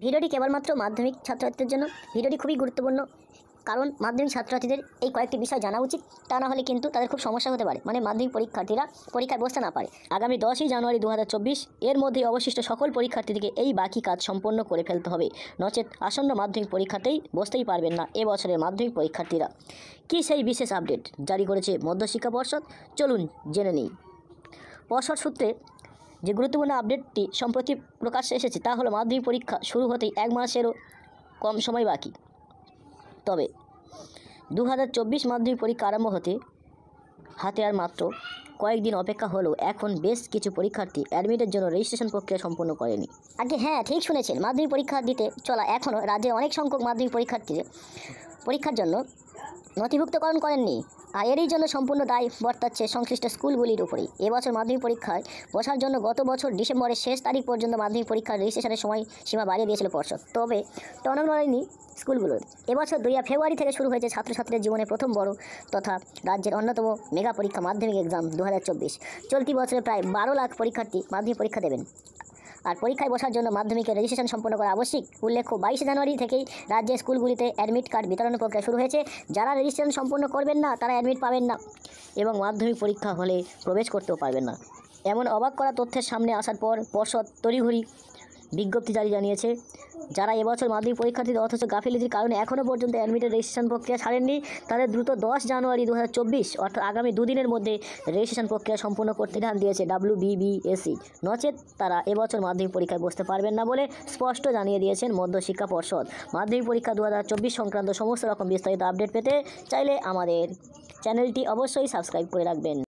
ভিডিওটি কেবলমাত্র মাধ্যমিক ছাত্রছাত্রীদের জন্য। ভিডিওটি খুবই গুরুত্বপূর্ণ, কারণ মাধ্যমিক ছাত্রছাত্রীদের এই কয়েকটি বিষয় জানা উচিত। তা না হলে কিন্তু তাদের খুব সমস্যা হতে পারে, মানে মাধ্যমিক পরীক্ষার্থীরা পরীক্ষায় বসতে না পারে। আগামী 10ই জানুয়ারি 2024 এর মধ্যে অবশিষ্ট সকল পরীক্ষার্থীদেরকে এই বাকি কাজ সম্পন্ন করে ফেলতে হবে, নচেত আসন্ন মাধ্যমিক পরীক্ষাতেই বসতেই পারবেন না এবছরের মাধ্যমিক পরীক্ষার্থীরা। কী সেই বিশেষ আপডেট জারি করেছে মধ্যশিক্ষা পর্ষদ, চলুন জেনে নিই। পর্ষদ সূত্রে যে গুরুত্বপূর্ণ আপডেটটি সম্প্রতি প্রকাশ্যে এসেছে তা হলো মাধ্যমিক পরীক্ষা শুরু হতেই 1 মাসেরও কম সময় বাকি। তবে 2024 মাধ্যমিক পরীক্ষা আরম্ভ হতে হাতে আর মাত্র কয়েকদিন অপেক্ষা হলেও এখন বেশ কিছু পরীক্ষার্থী অ্যাডমিটের জন্য রেজিস্ট্রেশন প্রক্রিয়া সম্পন্ন করেনি। আগে হ্যাঁ, ঠিক শুনেছেন, মাধ্যমিক পরীক্ষা দিতে চলা এখনও রাজ্যের অনেক সংখ্যক মাধ্যমিক পরীক্ষার্থীদের পরীক্ষার জন্য নথিভুক্তকরণ করেননি। আর এরই জন্য সম্পূর্ণ দায় বর্তাচ্ছে সংশ্লিষ্ট স্কুলগুলির উপরেই। এবছর মাধ্যমিক পরীক্ষায় বসার জন্য গত বছর ডিসেম্বরের শেষ তারিখ পর্যন্ত মাধ্যমিক পরীক্ষার রেজিস্ট্রেশনের সময় সীমা বাড়িয়ে দিয়েছিল পর্ষদ। তবে টনক নড়েনি স্কুলগুলোর। এবছর 2 ফেব্রুয়ারি থেকে শুরু হয়েছে ছাত্রছাত্রীদের জীবনে প্রথম বড় তথা রাজ্যের অন্যতম মেগা পরীক্ষা মাধ্যমিক এক্সাম 2024। চলতি বছরে প্রায় 12 লাখ পরীক্ষার্থী মাধ্যমিক পরীক্ষা দেবেন। আর পরীক্ষায় বসার জন্য মাধ্যমিকের রেজিস্ট্রেশন সম্পন্ন করা আবশ্যিক। উল্লেখ্য, 22 জানুয়ারি থেকেই রাজ্যের স্কুলগুলিতে অ্যাডমিট কার্ড বিতরণের প্রক্রিয়া শুরু হয়েছে। যারা রেজিস্ট্রেশন সম্পন্ন করবেন না তারা অ্যাডমিট পাবেন না এবং মাধ্যমিক পরীক্ষা হলে প্রবেশ করতেও পারবেন না। এমন অবাক করা তথ্যের সামনে আসার পর পর্ষদ তড়িঘড়ি বিজ্ঞপ্তি জানিয়েছে, যারা এবছর মাধ্যমিক পরীক্ষার্থীদের অথচ গাফিলতির কারণে এখনও পর্যন্ত অ্যাডমিটের রেজিস্ট্রেশন প্রক্রিয়া ছাড়েননি, তাদের দ্রুত 10 জানুয়ারি 2024 অর্থাৎ আগামী 2 দিনের মধ্যে রেজিস্ট্রেশন প্রক্রিয়া সম্পূর্ণ করতে বিধান দিয়েছে WBBSE। নচেত তারা এবছর মাধ্যমিক পরীক্ষায় বসতে পারবেন না বলে স্পষ্ট জানিয়ে দিয়েছেন মধ্যশিক্ষা পর্ষদ। মাধ্যমিক পরীক্ষা 2024 সংক্রান্ত সমস্ত রকম বিস্তারিত আপডেট পেতে চাইলে আমাদের চ্যানেলটি অবশ্যই সাবস্ক্রাইব করে রাখবেন।